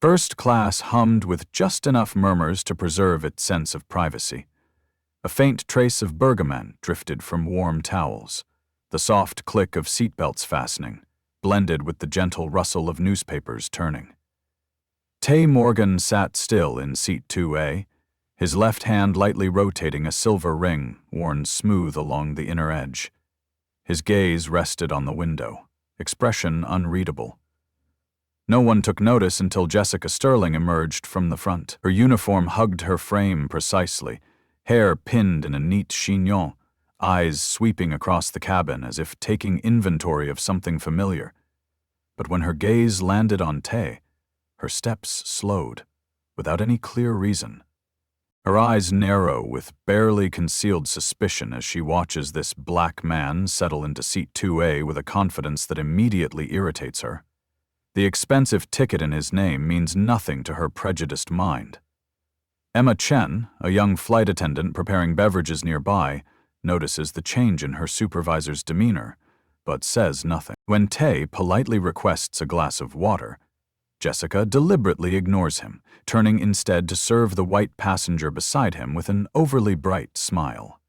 First class hummed with just enough murmurs to preserve its sense of privacy. A faint trace of bergamot drifted from warm towels, the soft click of seatbelts fastening, blended with the gentle rustle of newspapers turning. Tay Morgan sat still in seat 2A, his left hand lightly rotating a silver ring worn smooth along the inner edge. His gaze rested on the window, expression unreadable. No one took notice until Jessica Sterling emerged from the front. Her uniform hugged her frame precisely, hair pinned in a neat chignon, eyes sweeping across the cabin as if taking inventory of something familiar. But when her gaze landed on Tay, her steps slowed, without any clear reason. Her eyes narrow with barely concealed suspicion as she watches this black man settle into seat 2A with a confidence that immediately irritates her. The expensive ticket in his name means nothing to her prejudiced mind. Emma Chen, a young flight attendant preparing beverages nearby, notices the change in her supervisor's demeanor, but says nothing. When Tay politely requests a glass of water, Jessica deliberately ignores him, turning instead to serve the white passenger beside him with an overly bright smile.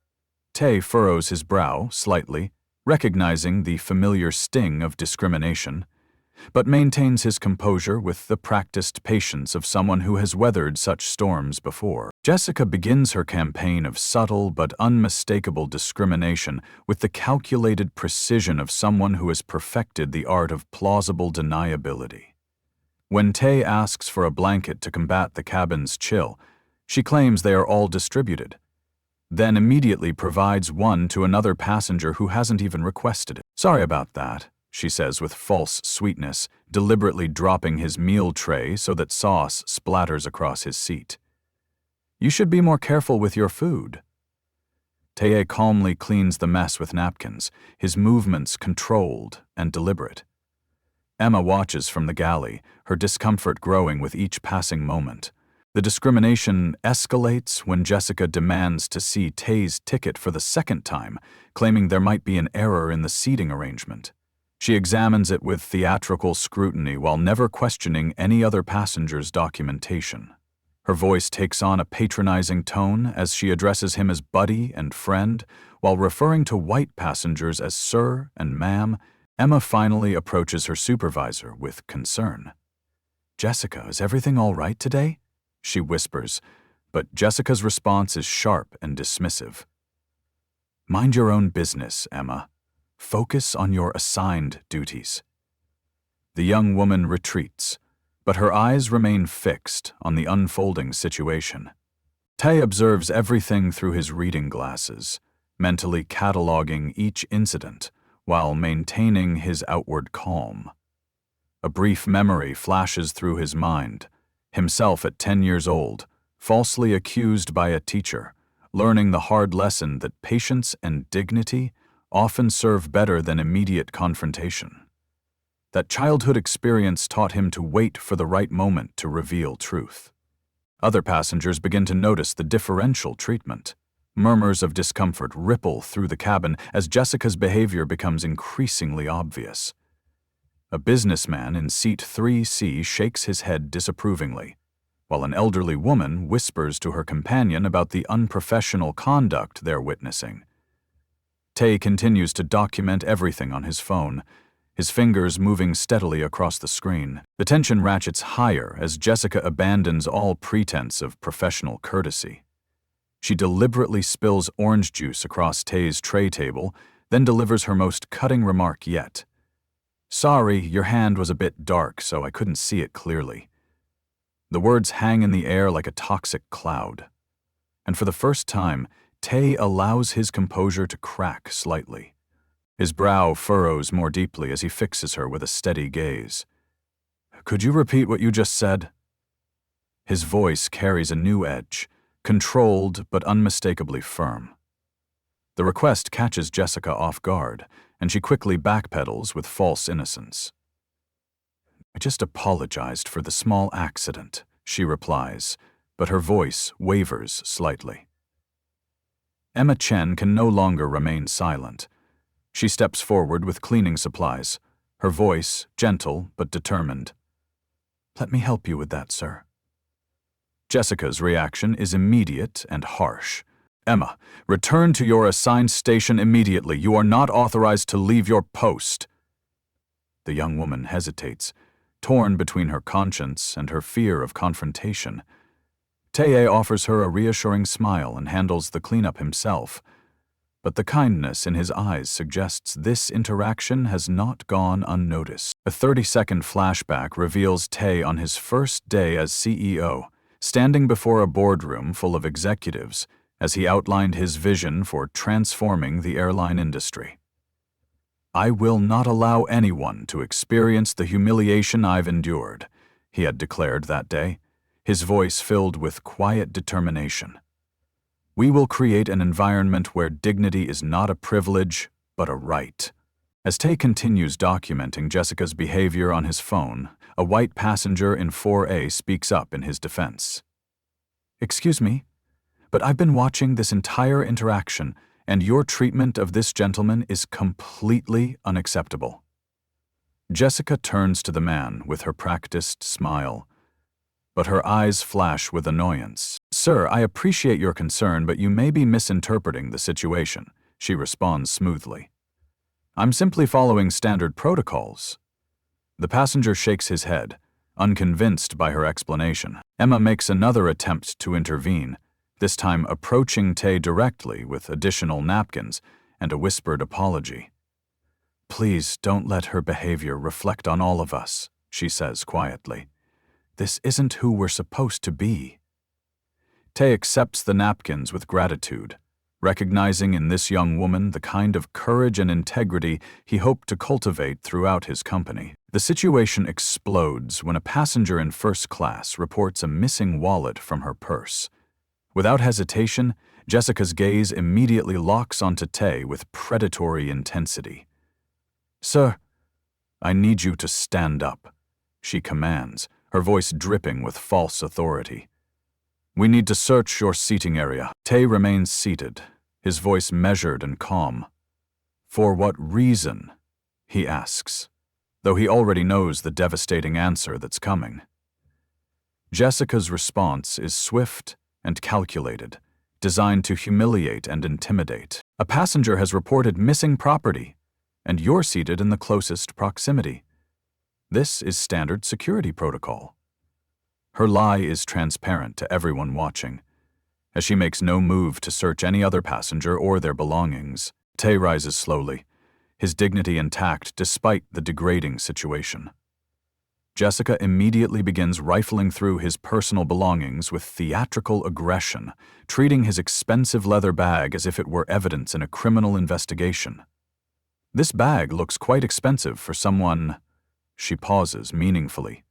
Tay furrows his brow slightly, recognizing the familiar sting of discrimination, but maintains his composure with the practiced patience of someone who has weathered such storms before. Jessica begins her campaign of subtle but unmistakable discrimination with the calculated precision of someone who has perfected the art of plausible deniability. When Tay asks for a blanket to combat the cabin's chill, she claims they are all distributed, then immediately provides one to another passenger who hasn't even requested it. "Sorry about that," she says with false sweetness, deliberately dropping his meal tray so that sauce splatters across his seat. "You should be more careful with your food." Tay calmly cleans the mess with napkins, his movements controlled and deliberate. Emma watches from the galley, her discomfort growing with each passing moment. The discrimination escalates when Jessica demands to see Tay's ticket for the second time, claiming there might be an error in the seating arrangement. She examines it with theatrical scrutiny while never questioning any other passenger's documentation. Her voice takes on a patronizing tone as she addresses him as buddy and friend, while referring to white passengers as sir and ma'am. Emma finally approaches her supervisor with concern. "Jessica, is everything all right today?" she whispers, but Jessica's response is sharp and dismissive. "Mind your own business, Emma. Focus on your assigned duties." The young woman retreats, but her eyes remain fixed on the unfolding situation. Tay observes everything through his reading glasses, mentally cataloging each incident while maintaining his outward calm. A brief memory flashes through his mind, himself at 10 years old, falsely accused by a teacher, learning the hard lesson that patience and dignity often serve better than immediate confrontation. That childhood experience taught him to wait for the right moment to reveal truth. Other passengers begin to notice the differential treatment. Murmurs of discomfort ripple through the cabin as Jessica's behavior becomes increasingly obvious. A businessman in seat 3C shakes his head disapprovingly, while an elderly woman whispers to her companion about the unprofessional conduct they're witnessing. Tay continues to document everything on his phone, his fingers moving steadily across the screen. The tension ratchets higher as Jessica abandons all pretense of professional courtesy. She deliberately spills orange juice across Tay's tray table, then delivers her most cutting remark yet. "Sorry, your hand was a bit dark, so I couldn't see it clearly." The words hang in the air like a toxic cloud. And for the first time, Tay allows his composure to crack slightly. His brow furrows more deeply as he fixes her with a steady gaze. "Could you repeat what you just said?" His voice carries a new edge, controlled but unmistakably firm. The request catches Jessica off guard, and she quickly backpedals with false innocence. "I just apologized for the small accident," she replies, but her voice wavers slightly. Emma Chen can no longer remain silent. She steps forward with cleaning supplies, her voice gentle but determined. Let me help you with that, sir. Jessica's reaction is immediate and harsh. Emma, return to your assigned station immediately. You are not authorized to leave your post. The young woman hesitates, torn between her conscience and her fear of confrontation. Teye offers her a reassuring smile and handles the cleanup himself. But the kindness in his eyes suggests this interaction has not gone unnoticed. A 30-second flashback reveals Teye on his first day as CEO, standing before a boardroom full of executives as he outlined his vision for transforming the airline industry. "I will not allow anyone to experience the humiliation I've endured," he had declared that day, his voice filled with quiet determination. "We will create an environment where dignity is not a privilege, but a right." As Teye continues documenting Jessica's behavior on his phone, a white passenger in 4A speaks up in his defense. "Excuse me, but I've been watching this entire interaction, and your treatment of this gentleman is completely unacceptable." Jessica turns to the man with her practiced smile, but her eyes flash with annoyance. "Sir, I appreciate your concern, but you may be misinterpreting the situation," she responds smoothly. "I'm simply following standard protocols." The passenger shakes his head, unconvinced by her explanation. Emma makes another attempt to intervene, this time approaching Teye directly with additional napkins and a whispered apology. "Please don't let her behavior reflect on all of us," she says quietly. "This isn't who we're supposed to be." Teye accepts the napkins with gratitude, recognizing in this young woman the kind of courage and integrity he hoped to cultivate throughout his company. The situation explodes when a passenger in first class reports a missing wallet from her purse. Without hesitation, Jessica's gaze immediately locks onto Teye with predatory intensity. "Sir, I need you to stand up," she commands, her voice dripping with false authority. "We need to search your seating area." Teye remains seated, his voice measured and calm. "For what reason?" he asks, though he already knows the devastating answer that's coming. Jessica's response is swift and calculated, designed to humiliate and intimidate. "A passenger has reported missing property, and you're seated in the closest proximity. This is standard security protocol." Her lie is transparent to everyone watching, as she makes no move to search any other passenger or their belongings. Teye rises slowly, his dignity intact despite the degrading situation. Jessica immediately begins rifling through his personal belongings with theatrical aggression, treating his expensive leather bag as if it were evidence in a criminal investigation. "This bag looks quite expensive for someone," she pauses meaningfully,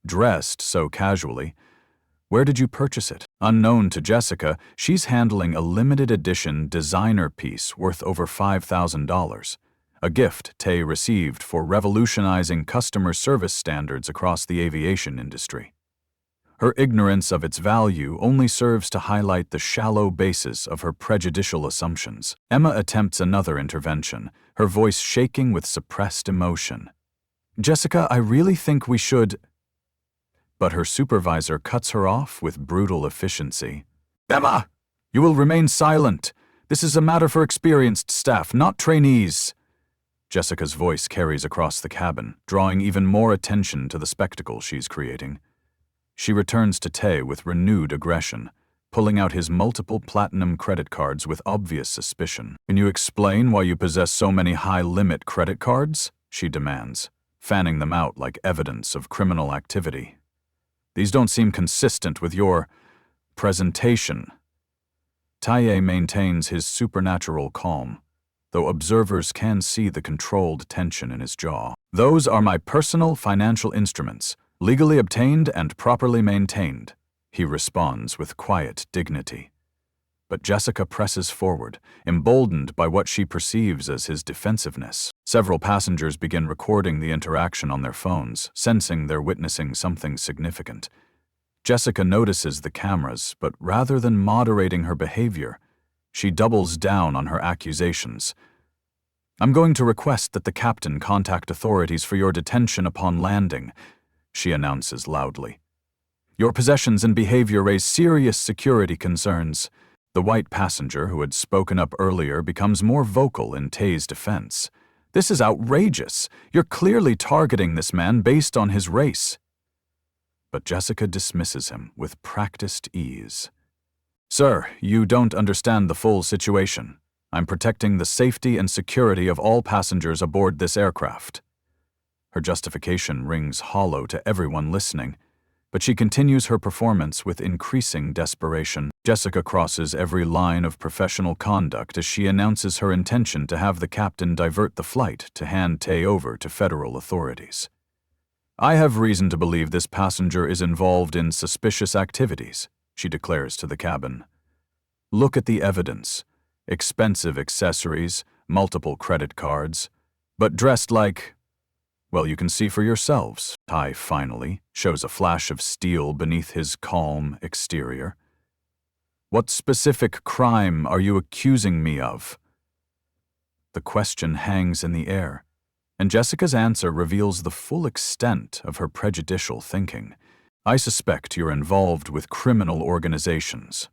"dressed so casually. Where did you purchase it?" Unknown to Jessica, she's handling a limited edition designer piece worth over $5,000. A gift Teye received for revolutionizing customer service standards across the aviation industry. Her ignorance of its value only serves to highlight the shallow basis of her prejudicial assumptions. Emma attempts another intervention, her voice shaking with suppressed emotion. "Jessica, I really think we should—" But her supervisor cuts her off with brutal efficiency. "Emma, you will remain silent. This is a matter for experienced staff, not trainees." Jessica's voice carries across the cabin, drawing even more attention to the spectacle she's creating. She returns to Teye with renewed aggression, pulling out his multiple platinum credit cards with obvious suspicion. "Can you explain why you possess so many high-limit credit cards?" she demands, fanning them out like evidence of criminal activity. "These don't seem consistent with your presentation." Teye maintains his supernatural calm, though observers can see the controlled tension in his jaw. "Those are my personal financial instruments, legally obtained and properly maintained," he responds with quiet dignity. But Jessica presses forward, emboldened by what she perceives as his defensiveness. Several passengers begin recording the interaction on their phones, sensing they're witnessing something significant. Jessica notices the cameras, but rather than moderating her behavior, she doubles down on her accusations. "I'm going to request that the captain contact authorities for your detention upon landing. she announces loudly. Your possessions and behavior raise serious security concerns. The white passenger who had spoken up earlier becomes more vocal in Tay's defense. This is outrageous. You're clearly targeting this man based on his race. But Jessica dismisses him with practiced ease. Sir, you don't understand the full situation. I'm protecting the safety and security of all passengers aboard this aircraft. Her justification rings hollow to everyone listening, but she continues her performance with increasing desperation. Jessica crosses every line of professional conduct as she announces her intention to have the captain divert the flight to hand Tay over to federal authorities. I have reason to believe this passenger is involved in suspicious activities, she declares to the cabin. Look at the evidence. Expensive accessories, multiple credit cards, but dressed like... Well, you can see for yourselves. Tay finally shows a flash of steel beneath his calm exterior. What specific crime are you accusing me of? The question hangs in the air, and Jessica's answer reveals the full extent of her prejudicial thinking. I suspect you're involved with criminal organizations.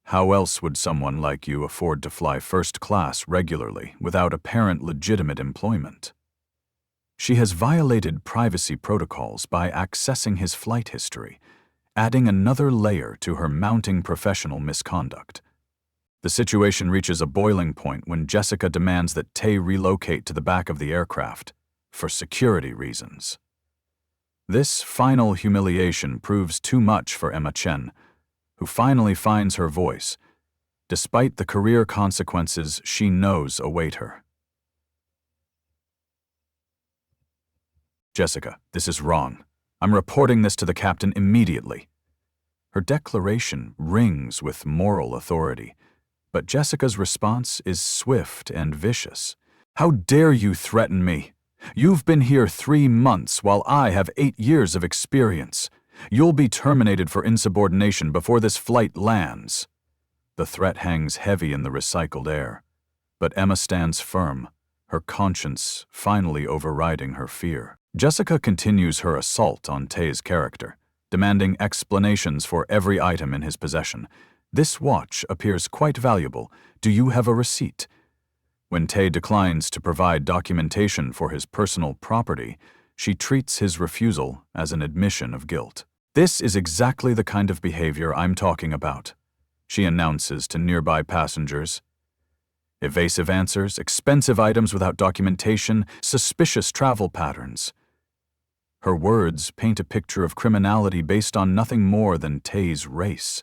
How else would someone like you afford to fly first class regularly without apparent legitimate employment? She has violated privacy protocols by accessing his flight history, adding another layer to her mounting professional misconduct. The situation reaches a boiling point when Jessica demands that Tay relocate to the back of the aircraft for security reasons. This final humiliation proves too much for Emma Chen, who finally finds her voice, despite the career consequences she knows await her. Jessica, this is wrong. I'm reporting this to the captain immediately. Her declaration rings with moral authority, but Jessica's response is swift and vicious. How dare you threaten me? You've been here 3 months while I have 8 years of experience. You'll be terminated for insubordination before this flight lands. The threat hangs heavy in the recycled air, but Emma stands firm, her conscience finally overriding her fear. Jessica continues her assault on Tay's character, demanding explanations for every item in his possession. This watch appears quite valuable. Do you have a receipt? When Tay declines to provide documentation for his personal property, she treats his refusal as an admission of guilt. This is exactly the kind of behavior I'm talking about, she announces to nearby passengers. Evasive answers, expensive items without documentation, suspicious travel patterns. Her words paint a picture of criminality based on nothing more than Tay's race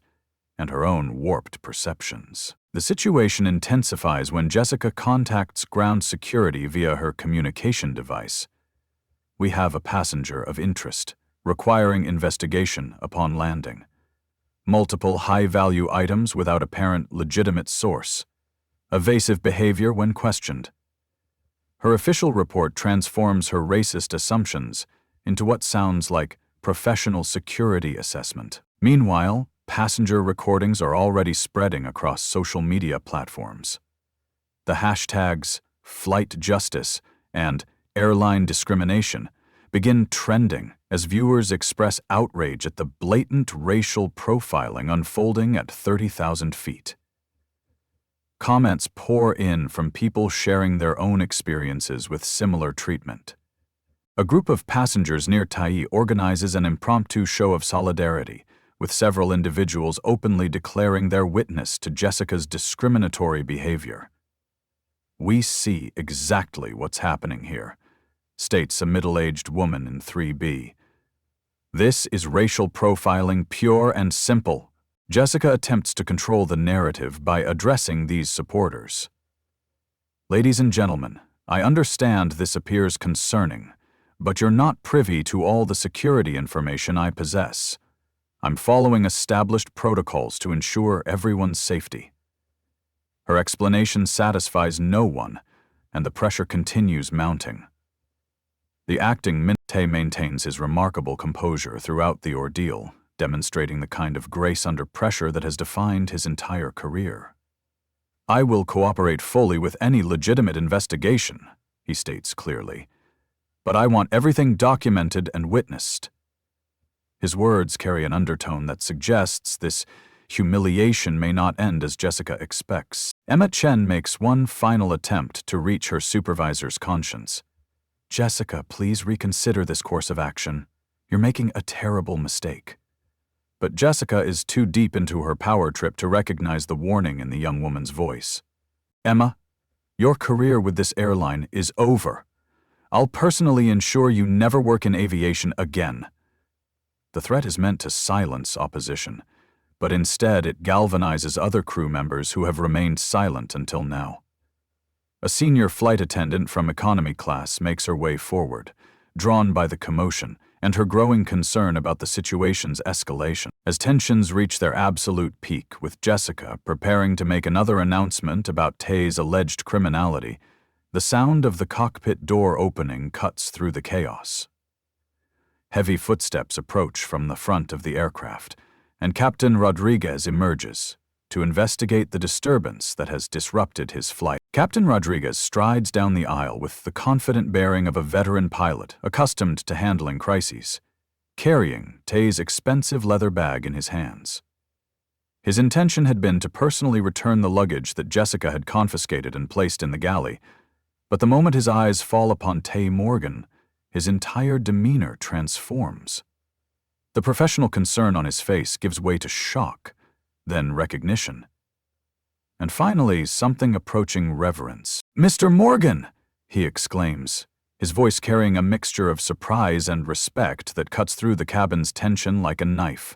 and her own warped perceptions. The situation intensifies when Jessica contacts ground security via her communication device. We have a passenger of interest, requiring investigation upon landing. Multiple high-value items without apparent legitimate source. Evasive behavior when questioned. Her official report transforms her racist assumptions into what sounds like professional security assessment. Meanwhile, passenger recordings are already spreading across social media platforms. The hashtags Flight Justice and Airline Discrimination begin trending as viewers express outrage at the blatant racial profiling unfolding at 30,000 feet. Comments pour in from people sharing their own experiences with similar treatment. A group of passengers near Tay organizes an impromptu show of solidarity, with several individuals openly declaring their witness to Jessica's discriminatory behavior. We see exactly what's happening here, states a middle-aged woman in 3B. This is racial profiling, pure and simple. Jessica attempts to control the narrative by addressing these supporters. Ladies and gentlemen, I understand this appears concerning, but you're not privy to all the security information I possess. I'm following established protocols to ensure everyone's safety. Her explanation satisfies no one, and the pressure continues mounting. The acting Tay maintains his remarkable composure throughout the ordeal, demonstrating the kind of grace under pressure that has defined his entire career. I will cooperate fully with any legitimate investigation, he states clearly. but I want everything documented and witnessed." His words carry an undertone that suggests this humiliation may not end as Jessica expects. Emma Chen makes one final attempt to reach her supervisor's conscience. "Jessica, please reconsider this course of action. You're making a terrible mistake." But Jessica is too deep into her power trip to recognize the warning in the young woman's voice. "Emma, your career with this airline is over. I'll personally ensure you never work in aviation again." The threat is meant to silence opposition, but instead it galvanizes other crew members who have remained silent until now. A senior flight attendant from economy class makes her way forward, drawn by the commotion and her growing concern about the situation's escalation. As tensions reach their absolute peak, with Jessica preparing to make another announcement about Tay's alleged criminality, the sound of the cockpit door opening cuts through the chaos. Heavy footsteps approach from the front of the aircraft, and Captain Rodriguez emerges to investigate the disturbance that has disrupted his flight. Captain Rodriguez strides down the aisle with the confident bearing of a veteran pilot accustomed to handling crises, carrying Tay's expensive leather bag in his hands. His intention had been to personally return the luggage that Jessica had confiscated and placed in the galley, but the moment his eyes fall upon Tay Morgan, his entire demeanor transforms. The professional concern on his face gives way to shock, then recognition, and finally something approaching reverence. "Mr. Morgan!" he exclaims, his voice carrying a mixture of surprise and respect that cuts through the cabin's tension like a knife.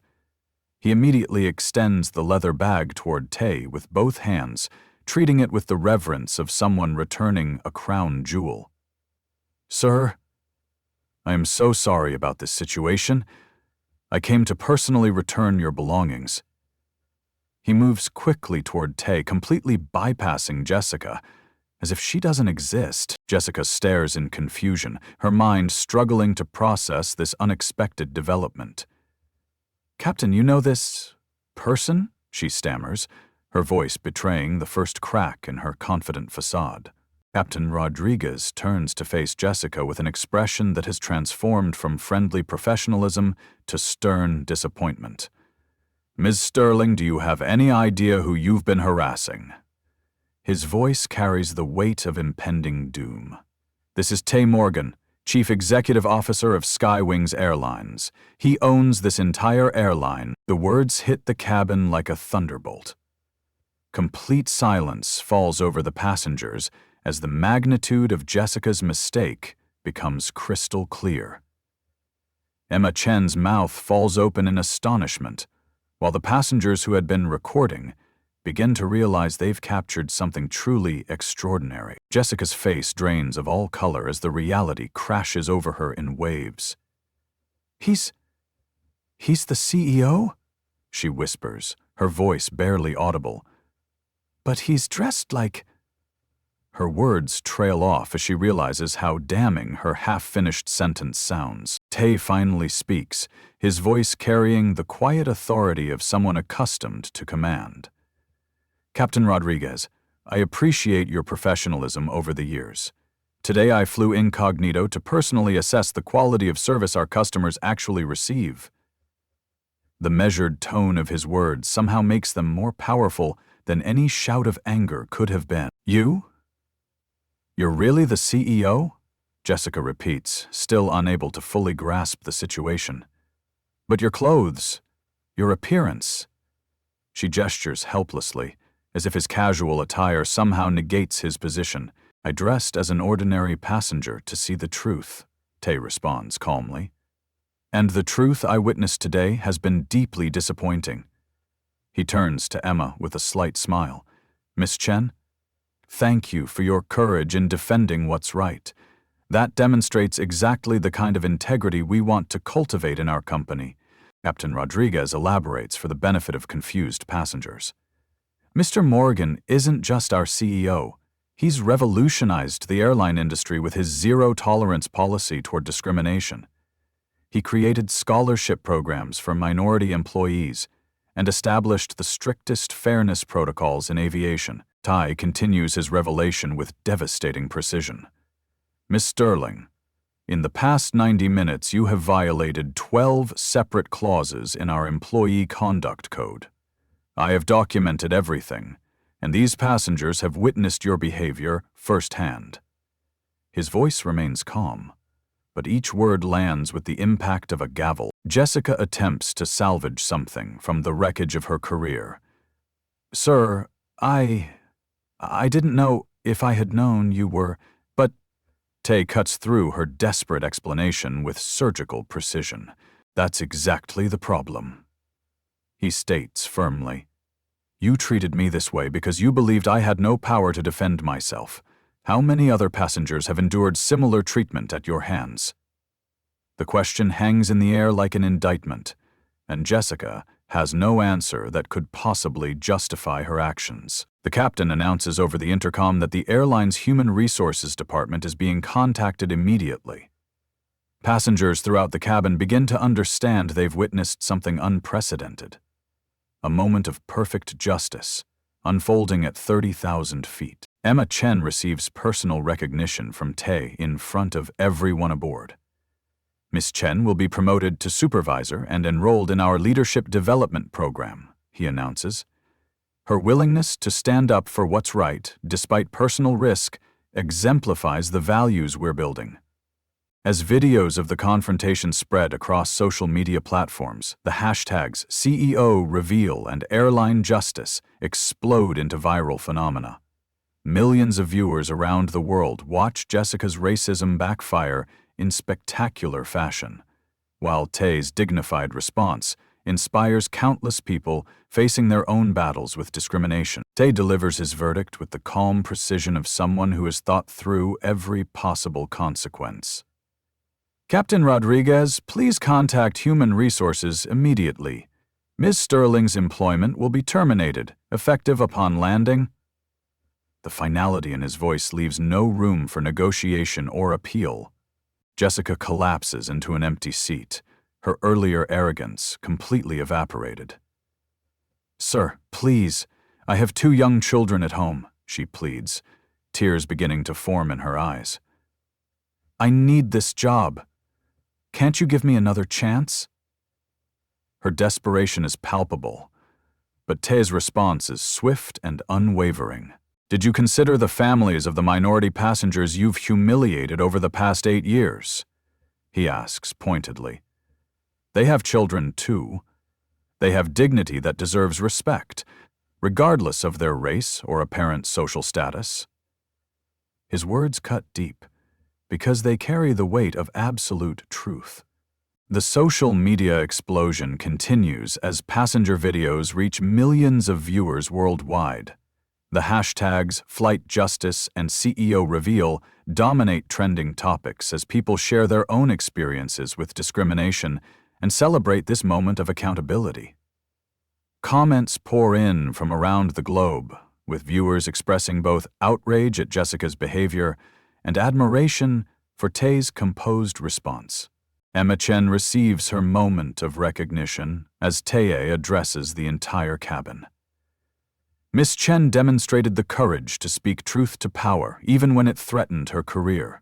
He immediately extends the leather bag toward Tay with both hands, treating it with the reverence of someone returning a crown jewel. "Sir, I am so sorry about this situation. I came to personally return your belongings." He moves quickly toward Tay, completely bypassing Jessica, as if she doesn't exist. Jessica stares in confusion, her mind struggling to process this unexpected development. "Captain, you know this person?" she stammers, her voice betraying the first crack in her confident facade. Captain Rodriguez turns to face Jessica with an expression that has transformed from friendly professionalism to stern disappointment. "Ms. Sterling, do you have any idea who you've been harassing?" His voice carries the weight of impending doom. "This is Tay Morgan, Chief Executive Officer of Skywings Airlines. He owns this entire airline." The words hit the cabin like a thunderbolt. Complete silence falls over the passengers as the magnitude of Jessica's mistake becomes crystal clear. Emma Chen's mouth falls open in astonishment, while the passengers who had been recording begin to realize they've captured something truly extraordinary. Jessica's face drains of all color as the reality crashes over her in waves. He's the CEO?" she whispers, her voice barely audible. "But he's dressed like—" Her words trail off as she realizes how damning her half-finished sentence sounds. Tay finally speaks, his voice carrying the quiet authority of someone accustomed to command. "Captain Rodriguez, I appreciate your professionalism over the years. Today I flew incognito to personally assess the quality of service our customers actually receive." The measured tone of his words somehow makes them more powerful than any shout of anger could have been. You're really the CEO?" Jessica repeats, still unable to fully grasp the situation. "But your clothes, your appearance." She gestures helplessly, as if his casual attire somehow negates his position. "I dressed as an ordinary passenger to see the truth," Tay responds calmly. "And the truth I witnessed today has been deeply disappointing." He turns to Emma with a slight smile. "Miss Chen, thank you for your courage in defending what's right. That demonstrates exactly the kind of integrity we want to cultivate in our company." Captain Rodriguez elaborates for the benefit of confused passengers. "Mr. Morgan isn't just our CEO. He's revolutionized the airline industry with his zero-tolerance policy toward discrimination. He created scholarship programs for minority employees and established the strictest fairness protocols in aviation." Tay continues his revelation with devastating precision. "Miss Sterling, In the past 90 minutes, you have violated 12 separate clauses in our Employee Conduct Code. I have documented everything, and these passengers have witnessed your behavior firsthand." His voice remains calm, but each word lands with the impact of a gavel. Jessica attempts to salvage something from the wreckage of her career. "Sir, I didn't know. If I had known you were..." But Tay cuts through her desperate explanation with surgical precision. "That's exactly the problem," he states firmly. "You treated me this way because you believed I had no power to defend myself. How many other passengers have endured similar treatment at your hands?" The question hangs in the air like an indictment, and Jessica has no answer that could possibly justify her actions. The captain announces over the intercom that the airline's Human Resources Department is being contacted immediately. Passengers throughout the cabin begin to understand they've witnessed something unprecedented. A moment of perfect justice, unfolding at 30,000 feet. Emma Chen receives personal recognition from Tay in front of everyone aboard. "Miss Chen will be promoted to supervisor and enrolled in our leadership development program," he announces. Her willingness to stand up for what's right, despite personal risk, exemplifies the values we're building. As videos of the confrontation spread across social media platforms, the hashtags CEO Reveal and Airline Justice explode into viral phenomena. Millions of viewers around the world watch Jessica's racism backfire in spectacular fashion, while Tay's dignified response inspires countless people facing their own battles with discrimination. Tay delivers his verdict with the calm precision of someone who has thought through every possible consequence. "Captain Rodriguez, please contact Human Resources immediately. Ms. Sterling's employment will be terminated, effective upon landing." The finality in his voice leaves no room for negotiation or appeal. Jessica collapses into an empty seat, her earlier arrogance completely evaporated. "Sir, please, I have 2 young children at home," she pleads, tears beginning to form in her eyes. "I need this job. Can't you give me another chance?" Her desperation is palpable, but Tay's response is swift and unwavering. "Did you consider the families of the minority passengers you've humiliated over the past 8 years?" he asks pointedly. "They have children too. They have dignity that deserves respect, regardless of their race or apparent social status." His words cut deep, because they carry the weight of absolute truth. The social media explosion continues as passenger videos reach millions of viewers worldwide. The hashtags Flight Justice and CEO Reveal dominate trending topics as people share their own experiences with discrimination and celebrate this moment of accountability. Comments pour in from around the globe, with viewers expressing both outrage at Jessica's behavior and admiration for Tay's composed response. Emma Chen receives her moment of recognition as Tay addresses the entire cabin. Miss Chen demonstrated the courage to speak truth to power, even when it threatened her career.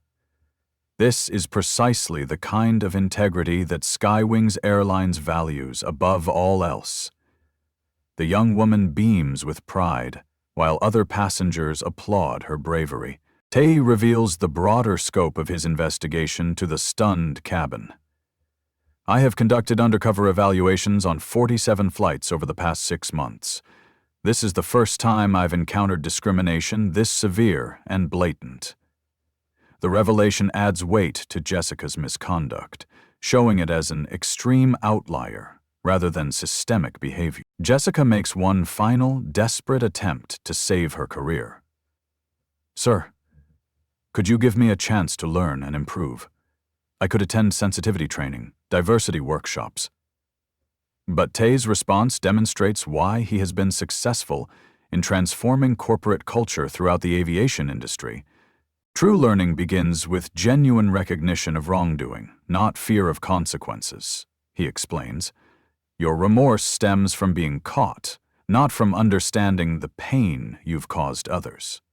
This is precisely the kind of integrity that Skywings Airlines values above all else. The young woman beams with pride, while other passengers applaud her bravery. Tay reveals the broader scope of his investigation to the stunned cabin. "I have conducted undercover evaluations on 47 flights over the past 6 months. This is the first time I've encountered discrimination this severe and blatant." The revelation adds weight to Jessica's misconduct, showing it as an extreme outlier rather than systemic behavior. Jessica makes one final, desperate attempt to save her career. "Sir, could you give me a chance to learn and improve? I could attend sensitivity training, diversity workshops." But Tay's response demonstrates why he has been successful in transforming corporate culture throughout the aviation industry. True learning begins with genuine recognition of wrongdoing, not fear of consequences, he explains. Your remorse stems from being caught, not from understanding the pain you've caused others.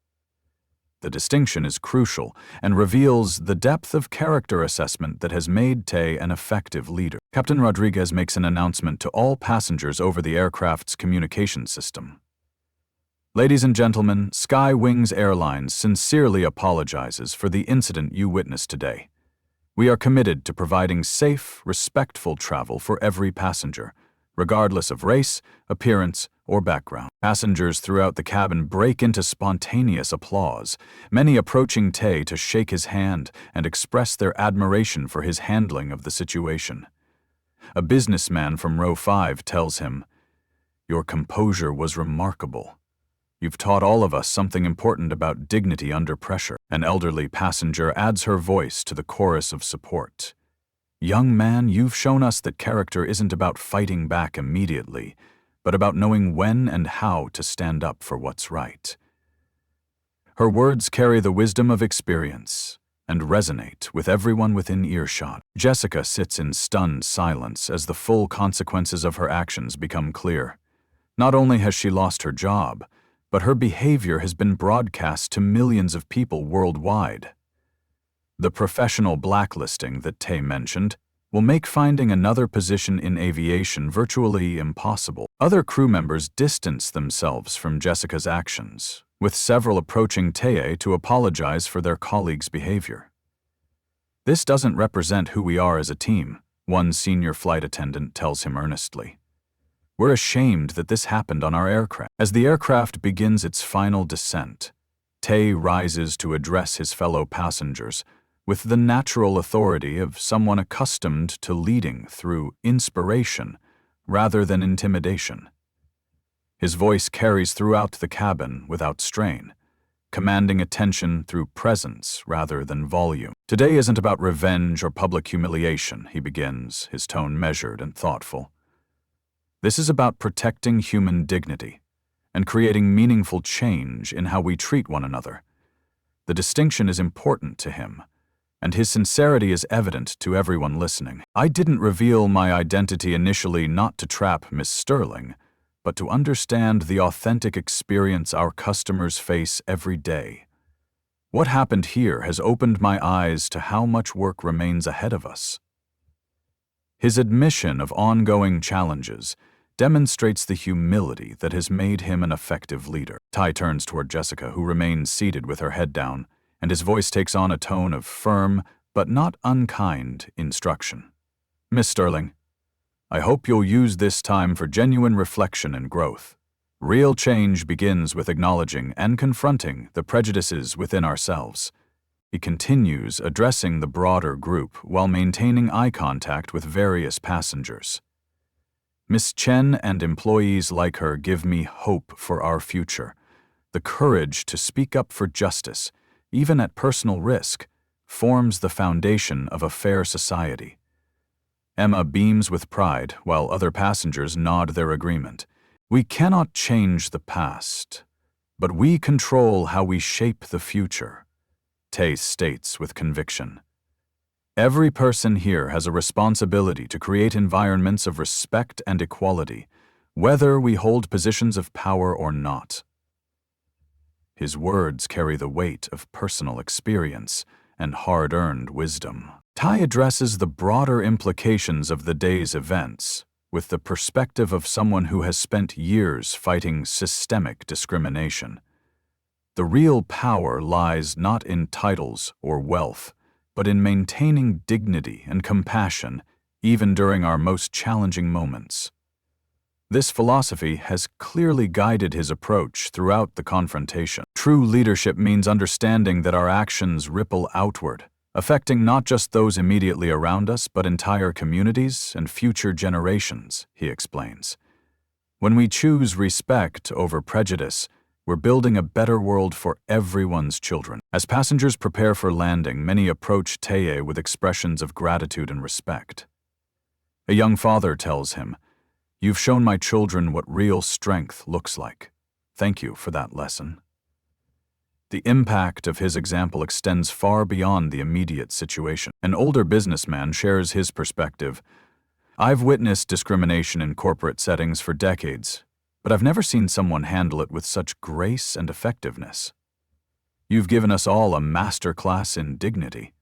The distinction is crucial and reveals the depth of character assessment that has made Tay an effective leader. Captain Rodriguez makes an announcement to all passengers over the aircraft's communication system. Ladies and gentlemen, Sky Wings Airlines sincerely apologizes for the incident you witnessed today. We are committed to providing safe, respectful travel for every passenger, regardless of race, appearance, or background. Passengers throughout the cabin break into spontaneous applause, many approaching Tay to shake his hand and express their admiration for his handling of the situation. A businessman from row 5 tells him, "Your composure was remarkable. You've taught all of us something important about dignity under pressure." An elderly passenger adds her voice to the chorus of support. "Young man, you've shown us that character isn't about fighting back immediately, but about knowing when and how to stand up for what's right." Her words carry the wisdom of experience and resonate with everyone within earshot. Jessica sits in stunned silence as the full consequences of her actions become clear. Not only has she lost her job, but her behavior has been broadcast to millions of people worldwide. The professional blacklisting that Tay mentioned will make finding another position in aviation virtually impossible. Other crew members distance themselves from Jessica's actions, with several approaching Tay to apologize for their colleagues' behavior. "This doesn't represent who we are as a team," one senior flight attendant tells him earnestly. "We're ashamed that this happened on our aircraft." As the aircraft begins its final descent, Tay rises to address his fellow passengers with the natural authority of someone accustomed to leading through inspiration rather than intimidation. His voice carries throughout the cabin without strain, commanding attention through presence rather than volume. "Today isn't about revenge or public humiliation," he begins, his tone measured and thoughtful. "This is about protecting human dignity and creating meaningful change in how we treat one another." The distinction is important to him, and his sincerity is evident to everyone listening. "I didn't reveal my identity initially not to trap Miss Sterling, but to understand the authentic experience our customers face every day. What happened here has opened my eyes to how much work remains ahead of us." His admission of ongoing challenges demonstrates the humility that has made him an effective leader. Ty turns toward Jessica, who remains seated with her head down, and his voice takes on a tone of firm but not unkind instruction. "Miss Sterling, I hope you'll use this time for genuine reflection and growth. Real change begins with acknowledging and confronting the prejudices within ourselves." He continues, addressing the broader group while maintaining eye contact with various passengers. "Miss Chen and employees like her give me hope for our future. The courage to speak up for justice, even at personal risk, forms the foundation of a fair society." Emma beams with pride while other passengers nod their agreement. "We cannot change the past, but we control how we shape the future," Tay states with conviction. "Every person here has a responsibility to create environments of respect and equality, whether we hold positions of power or not." His words carry the weight of personal experience and hard-earned wisdom. Ty addresses the broader implications of the day's events with the perspective of someone who has spent years fighting systemic discrimination. The real power lies not in titles or wealth, but in maintaining dignity and compassion even during our most challenging moments. This philosophy has clearly guided his approach throughout the confrontation. True leadership means understanding that our actions ripple outward, affecting not just those immediately around us, but entire communities and future generations, he explains. When we choose respect over prejudice, we're building a better world for everyone's children. As passengers prepare for landing, many approach Tay with expressions of gratitude and respect. A young father tells him, "You've shown my children what real strength looks like. Thank you for that lesson." The impact of his example extends far beyond the immediate situation. An older businessman shares his perspective. "I've witnessed discrimination in corporate settings for decades, but I've never seen someone handle it with such grace and effectiveness. You've given us all a masterclass in dignity."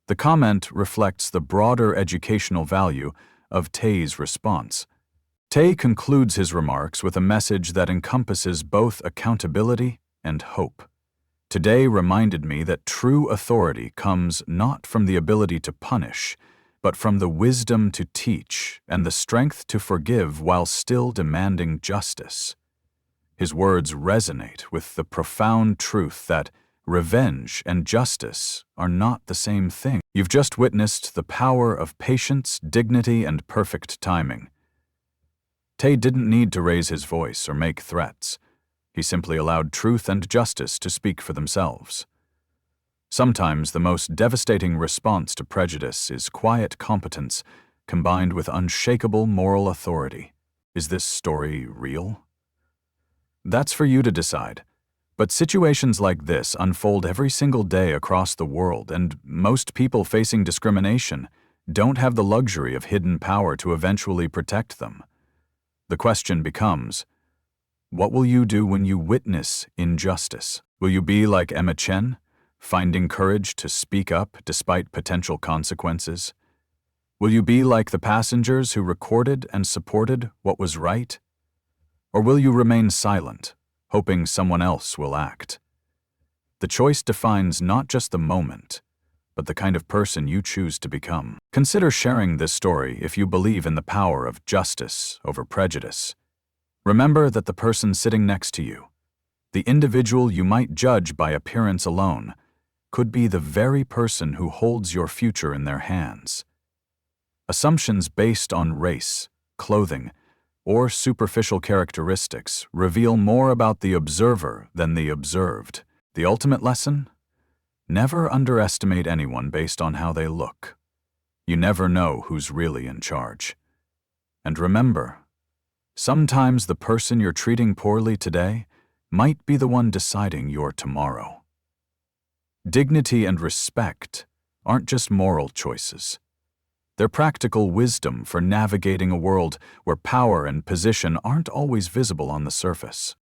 The comment reflects the broader educational value of Tay's response. Tay concludes his remarks with a message that encompasses both accountability and hope. Today reminded me that true authority comes not from the ability to punish, but from the wisdom to teach and the strength to forgive while still demanding justice. His words resonate with the profound truth that revenge and justice are not the same thing. You've just witnessed the power of patience, dignity, and perfect timing. Tay didn't need to raise his voice or make threats. He simply allowed truth and justice to speak for themselves. Sometimes the most devastating response to prejudice is quiet competence combined with unshakable moral authority. Is this story real? That's for you to decide. But situations like this unfold every single day across the world, and most people facing discrimination don't have the luxury of hidden power to eventually protect them. The question becomes, what will you do when you witness injustice? Will you be like Emma Chen, finding courage to speak up despite potential consequences? Will you be like the passengers who recorded and supported what was right? Or will you remain silent, hoping someone else will act? The choice defines not just the moment, but the kind of person you choose to become. Consider sharing this story if you believe in the power of justice over prejudice. Remember that the person sitting next to you, the individual you might judge by appearance alone, could be the very person who holds your future in their hands. Assumptions based on race, clothing, or superficial characteristics reveal more about the observer than the observed. The ultimate lesson? Never underestimate anyone based on how they look. You never know who's really in charge. And remember, sometimes the person you're treating poorly today might be the one deciding your tomorrow. Dignity and respect aren't just moral choices. They're practical wisdom for navigating a world where power and position aren't always visible on the surface.